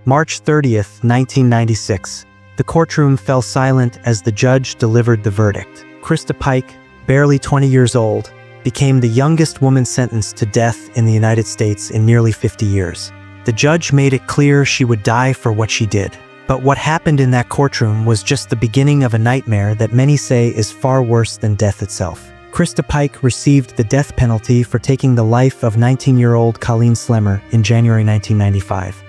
March 30th, 1996. The courtroom fell silent as the judge delivered the verdict. Christa Pike, barely 20 years old, became the youngest woman sentenced to death in the United States in nearly 50 years. The judge made it clear she would die for what she did. But what happened in that courtroom was just the beginning of a nightmare that many say is far worse than death itself. Christa Pike received the death penalty for taking the life of 19-year-old Colleen Slemmer in January 1995.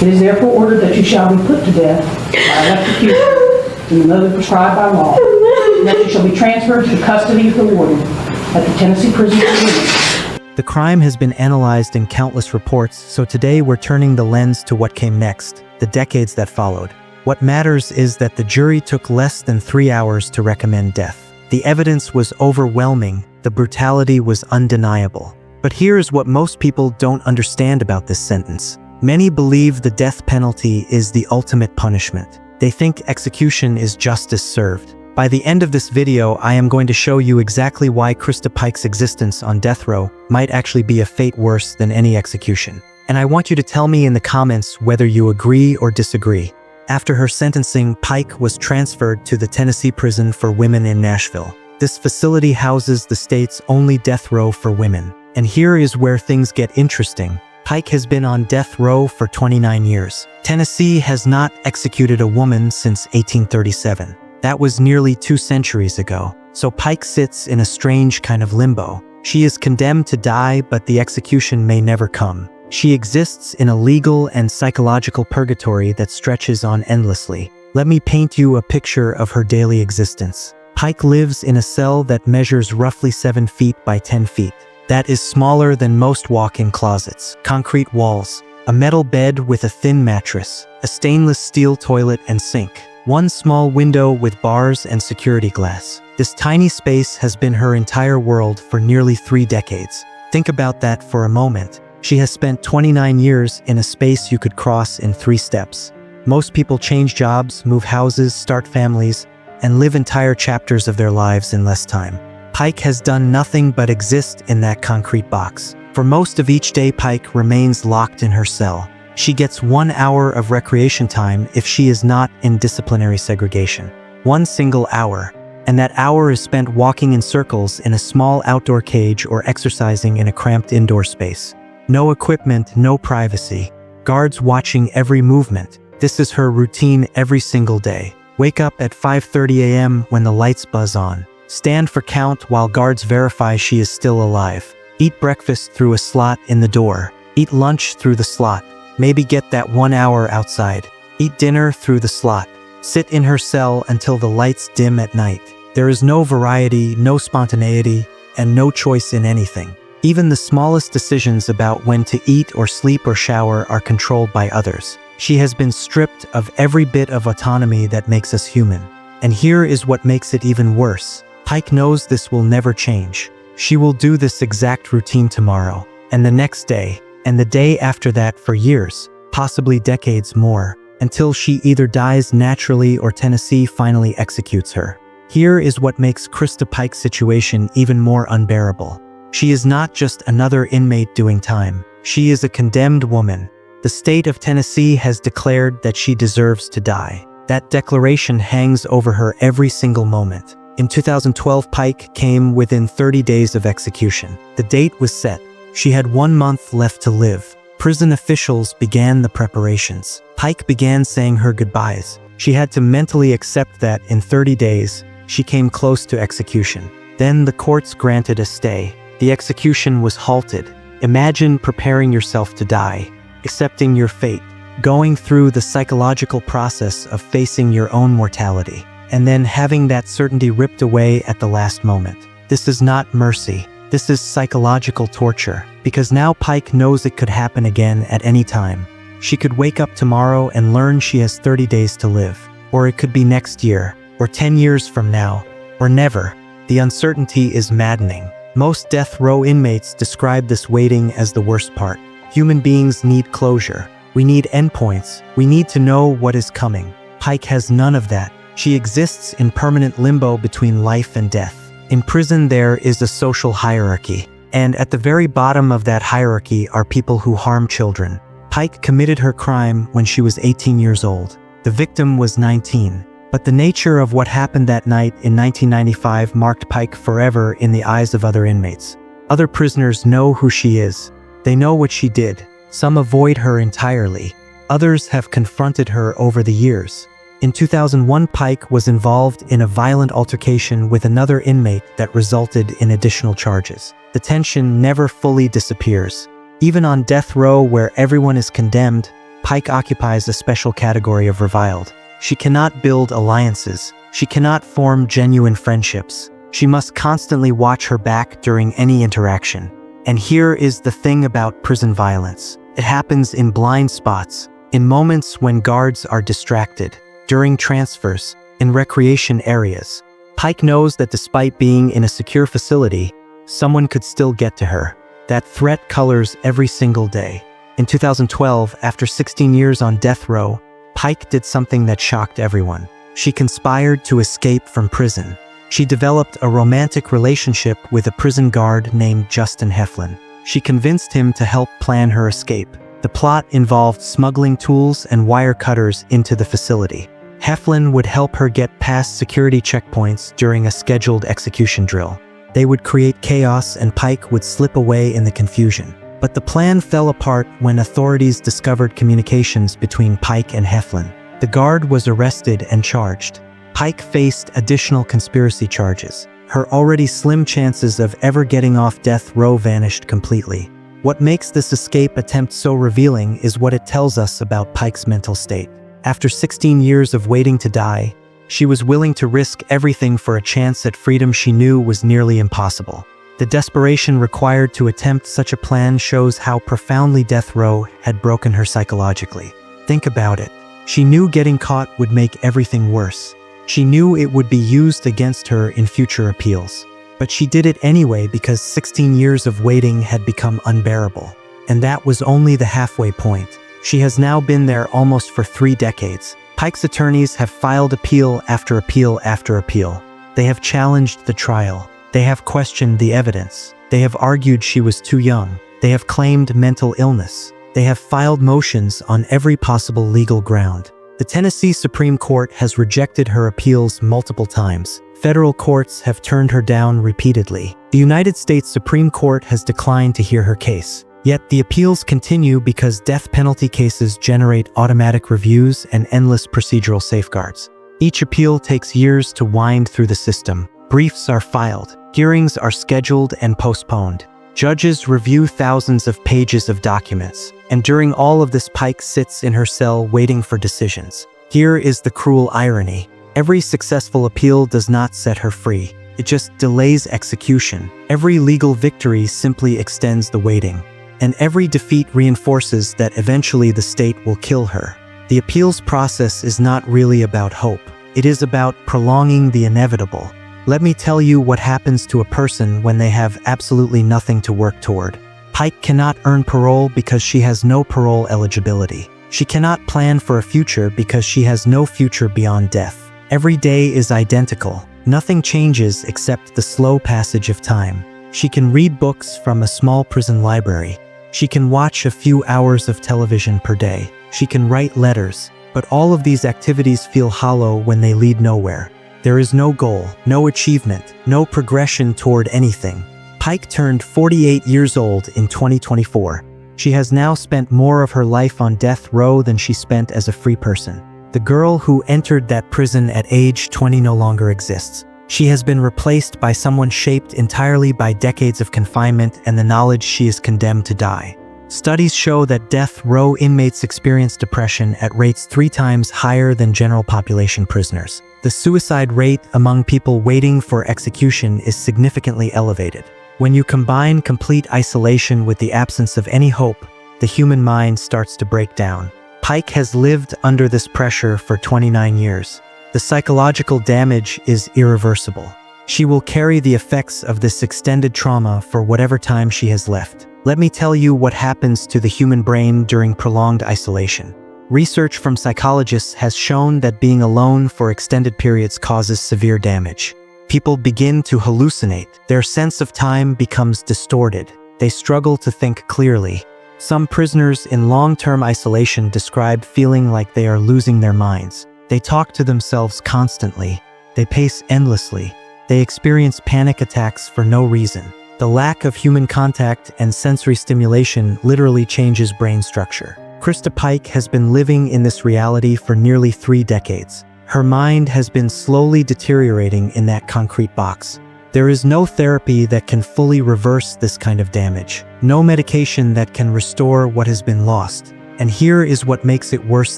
It is therefore ordered that you shall be put to death by electrocution in the mode prescribed by law, and that you shall be transferred to the custody of the warden at the Tennessee Prison for Women. The crime has been analyzed in countless reports, so today we're turning the lens to what came next, the decades that followed. What matters is that the jury took less than 3 hours to recommend death. The evidence was overwhelming, the brutality was undeniable. But here's what most people don't understand about this sentence. Many believe the death penalty is the ultimate punishment. They think execution is justice served. By the end of this video, I am going to show you exactly why Christa Pike's existence on death row might actually be a fate worse than any execution. And I want you to tell me in the comments whether you agree or disagree. After her sentencing, Pike was transferred to the Tennessee Prison for Women in Nashville. This facility houses the state's only death row for women. And here is where things get interesting. Pike has been on death row for 29 years. Tennessee has not executed a woman since 1837. That was nearly 2 centuries ago. So Pike sits in a strange kind of limbo. She is condemned to die, but the execution may never come. She exists in a legal and psychological purgatory that stretches on endlessly. Let me paint you a picture of her daily existence. Pike lives in a cell that measures roughly 7 feet by 10 feet. That is smaller than most walk-in closets. Concrete walls, a metal bed with a thin mattress, a stainless steel toilet and sink, one small window with bars and security glass. This tiny space has been her entire world for nearly 3 decades. Think about that for a moment. She has spent 29 years in a space you could cross in 3 steps. Most people change jobs, move houses, start families, and live entire chapters of their lives in less time. Pike has done nothing but exist in that concrete box. For most of each day, Pike remains locked in her cell. She gets 1 hour of recreation time if she is not in disciplinary segregation. 1 single hour. And that hour is spent walking in circles in a small outdoor cage or exercising in a cramped indoor space. No equipment, no privacy. Guards watching every movement. This is her routine every single day. Wake up at 5:30 a.m. when the lights buzz on. Stand for count while guards verify she is still alive. Eat breakfast through a slot in the door. Eat lunch through the slot. Maybe get that 1 hour outside. Eat dinner through the slot. Sit in her cell until the lights dim at night. There is no variety, no spontaneity, and no choice in anything. Even the smallest decisions about when to eat or sleep or shower are controlled by others. She has been stripped of every bit of autonomy that makes us human. And here is what makes it even worse. Pike knows this will never change. She will do this exact routine tomorrow, and the next day, and the day after that for years, possibly decades more, until she either dies naturally or Tennessee finally executes her. Here is what makes Christa Pike's situation even more unbearable. She is not just another inmate doing time. She is a condemned woman. The state of Tennessee has declared that she deserves to die. That declaration hangs over her every single moment. In 2012, Pike came within 30 days of execution. The date was set. She had 1 month left to live. Prison officials began the preparations. Pike began saying her goodbyes. She had to mentally accept that in 30 days, she came close to execution. Then the courts granted a stay. The execution was halted. Imagine preparing yourself to die, accepting your fate, going through the psychological process of facing your own mortality, and then having that certainty ripped away at the last moment. This is not mercy. This is psychological torture, because now Pike knows it could happen again at any time. She could wake up tomorrow and learn she has 30 days to live, or it could be next year, or 10 years from now, or never. The uncertainty is maddening. Most death row inmates describe this waiting as the worst part. Human beings need closure. We need endpoints. We need to know what is coming. Pike has none of that. She exists in permanent limbo between life and death. In prison, there is a social hierarchy, and at the very bottom of that hierarchy are people who harm children. Pike committed her crime when she was 18 years old. The victim was 19. But the nature of what happened that night in 1995 marked Pike forever in the eyes of other inmates. Other prisoners know who she is. They know what she did. Some avoid her entirely. Others have confronted her over the years. In 2001, Pike was involved in a violent altercation with another inmate that resulted in additional charges. The tension never fully disappears. Even on death row where everyone is condemned, Pike occupies a special category of reviled. She cannot build alliances. She cannot form genuine friendships. She must constantly watch her back during any interaction. And here is the thing about prison violence. It happens in blind spots, in moments when guards are distracted, during transfers, in recreation areas. Pike knows that despite being in a secure facility, someone could still get to her. That threat colors every single day. In 2012, after 16 years on death row, Pike did something that shocked everyone. She conspired to escape from prison. She developed a romantic relationship with a prison guard named Justin Heflin. She convinced him to help plan her escape. The plot involved smuggling tools and wire cutters into the facility. Heflin would help her get past security checkpoints during a scheduled execution drill. They would create chaos and Pike would slip away in the confusion. But the plan fell apart when authorities discovered communications between Pike and Heflin. The guard was arrested and charged. Pike faced additional conspiracy charges. Her already slim chances of ever getting off death row vanished completely. What makes this escape attempt so revealing is what it tells us about Pike's mental state. After 16 years of waiting to die, she was willing to risk everything for a chance at freedom she knew was nearly impossible. The desperation required to attempt such a plan shows how profoundly death row had broken her psychologically. Think about it. She knew getting caught would make everything worse. She knew it would be used against her in future appeals. But she did it anyway because 16 years of waiting had become unbearable. And that was only the halfway point. She has now been there almost for 3 decades. Pike's attorneys have filed appeal after appeal after appeal. They have challenged the trial. They have questioned the evidence. They have argued she was too young. They have claimed mental illness. They have filed motions on every possible legal ground. The Tennessee Supreme Court has rejected her appeals multiple times. Federal courts have turned her down repeatedly. The United States Supreme Court has declined to hear her case. Yet the appeals continue because death penalty cases generate automatic reviews and endless procedural safeguards. Each appeal takes years to wind through the system. Briefs are filed. Hearings are scheduled and postponed. Judges review thousands of pages of documents. And during all of this, Pike sits in her cell waiting for decisions. Here is the cruel irony. Every successful appeal does not set her free. It just delays execution. Every legal victory simply extends the waiting. And every defeat reinforces that eventually the state will kill her. The appeals process is not really about hope. It is about prolonging the inevitable. Let me tell you what happens to a person when they have absolutely nothing to work toward. Pike cannot earn parole because she has no parole eligibility. She cannot plan for a future because she has no future beyond death. Every day is identical. Nothing changes except the slow passage of time. She can read books from a small prison library. She can watch a few hours of television per day. She can write letters. But all of these activities feel hollow when they lead nowhere. There is no goal, no achievement, no progression toward anything. Pike turned 48 years old in 2024. She has now spent more of her life on death row than she spent as a free person. The girl who entered that prison at age 20 no longer exists. She has been replaced by someone shaped entirely by decades of confinement and the knowledge she is condemned to die. Studies show that death row inmates experience depression at rates 3 times higher than general population prisoners. The suicide rate among people waiting for execution is significantly elevated. When you combine complete isolation with the absence of any hope, the human mind starts to break down. Pike has lived under this pressure for 29 years. The psychological damage is irreversible. She will carry the effects of this extended trauma for whatever time she has left. Let me tell you what happens to the human brain during prolonged isolation. Research from psychologists has shown that being alone for extended periods causes severe damage. People begin to hallucinate. Their sense of time becomes distorted. They struggle to think clearly. Some prisoners in long-term isolation describe feeling like they are losing their minds. They talk to themselves constantly. They pace endlessly. They experience panic attacks for no reason. The lack of human contact and sensory stimulation literally changes brain structure. Christa Pike has been living in this reality for nearly 3 decades. Her mind has been slowly deteriorating in that concrete box. There is no therapy that can fully reverse this kind of damage. No medication that can restore what has been lost. And here is what makes it worse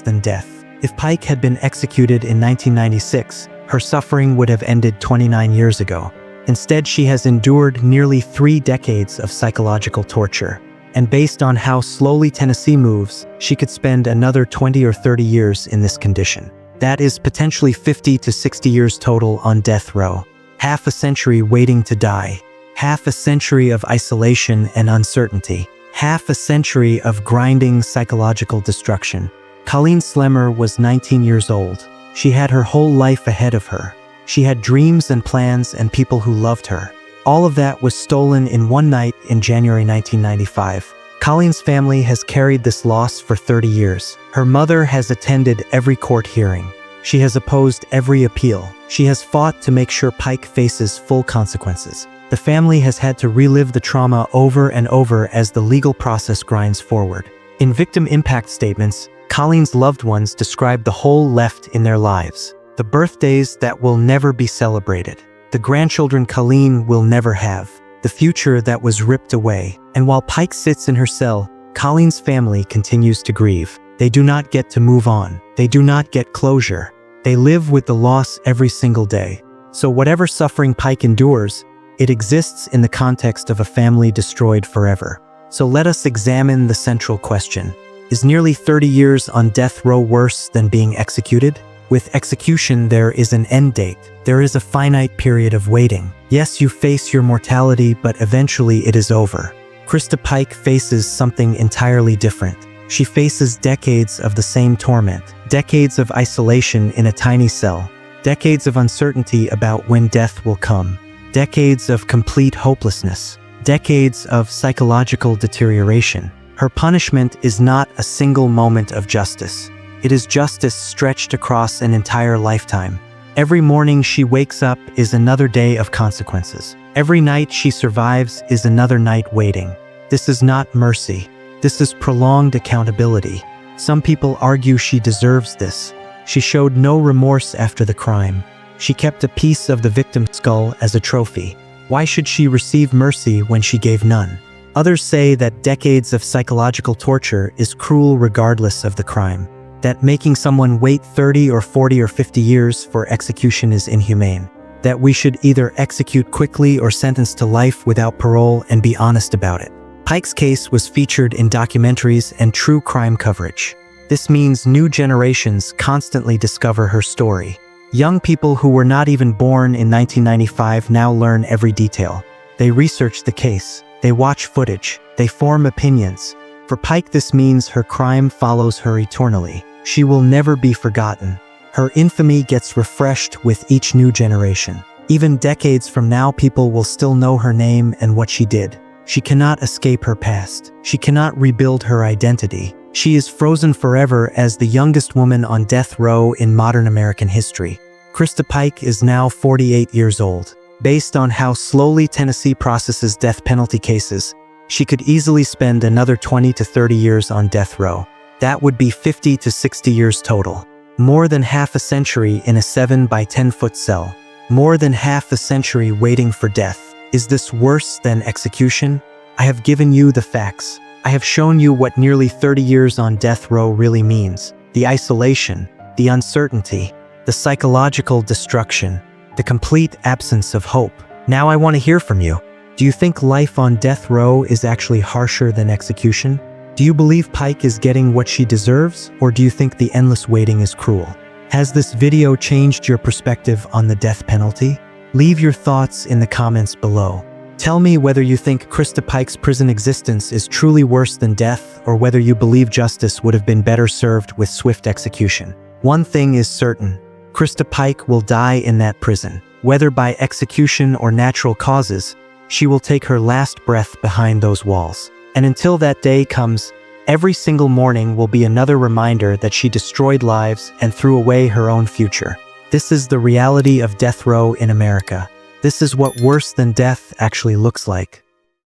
than death. If Pike had been executed in 1996, her suffering would have ended 29 years ago. Instead, she has endured nearly 3 decades of psychological torture. And based on how slowly Tennessee moves, she could spend another 20 or 30 years in this condition. That is potentially 50 to 60 years total on death row. Half a century waiting to die. Half a century of isolation and uncertainty. Half a century of grinding psychological destruction. Colleen Slemmer was 19 years old. She had her whole life ahead of her. She had dreams and plans and people who loved her. All of that was stolen in one night in January 1995. Colleen's family has carried this loss for 30 years. Her mother has attended every court hearing. She has opposed every appeal. She has fought to make sure Pike faces full consequences. The family has had to relive the trauma over and over as the legal process grinds forward. In victim impact statements, Colleen's loved ones describe the hole left in their lives. The birthdays that will never be celebrated. The grandchildren Colleen will never have. The future that was ripped away. And while Pike sits in her cell, Colleen's family continues to grieve. They do not get to move on. They do not get closure. They live with the loss every single day. So whatever suffering Pike endures, it exists in the context of a family destroyed forever. So let us examine the central question. Is nearly 30 years on death row worse than being executed? With execution, there is an end date. There is a finite period of waiting. Yes, you face your mortality, but eventually it is over. Christa Pike faces something entirely different. She faces decades of the same torment, decades of isolation in a tiny cell, decades of uncertainty about when death will come, decades of complete hopelessness, decades of psychological deterioration. Her punishment is not a single moment of justice. It is justice stretched across an entire lifetime. Every morning she wakes up is another day of consequences. Every night she survives is another night waiting. This is not mercy. This is prolonged accountability. Some people argue she deserves this. She showed no remorse after the crime. She kept a piece of the victim's skull as a trophy. Why should she receive mercy when she gave none? Others say that decades of psychological torture is cruel regardless of the crime. That making someone wait 30 or 40 or 50 years for execution is inhumane. That we should either execute quickly or sentence to life without parole and be honest about it. Pike's case was featured in documentaries and true crime coverage. This means new generations constantly discover her story. Young people who were not even born in 1995 now learn every detail. They research the case. They watch footage. They form opinions. For Pike, this means her crime follows her eternally. She will never be forgotten. Her infamy gets refreshed with each new generation. Even decades from now, people will still know her name and what she did. She cannot escape her past. She cannot rebuild her identity. She is frozen forever as the youngest woman on death row in modern American history. Christa Pike is now 48 years old. Based on how slowly Tennessee processes death penalty cases, she could easily spend another 20 to 30 years on death row. That would be 50 to 60 years total. More than half a century in a 7 by 10 foot cell. More than half a century waiting for death. Is this worse than execution? I have given you the facts. I have shown you what nearly 30 years on death row really means. The isolation, the uncertainty, the psychological destruction, the complete absence of hope. Now I want to hear from you. Do you think life on death row is actually harsher than execution? Do you believe Pike is getting what she deserves, or do you think the endless waiting is cruel? Has this video changed your perspective on the death penalty? Leave your thoughts in the comments below. Tell me whether you think Christa Pike's prison existence is truly worse than death, or whether you believe justice would have been better served with swift execution. One thing is certain: Christa Pike will die in that prison. Whether by execution or natural causes, she will take her last breath behind those walls. And until that day comes, every single morning will be another reminder that she destroyed lives and threw away her own future. This is the reality of death row in America. This is what worse than death actually looks like.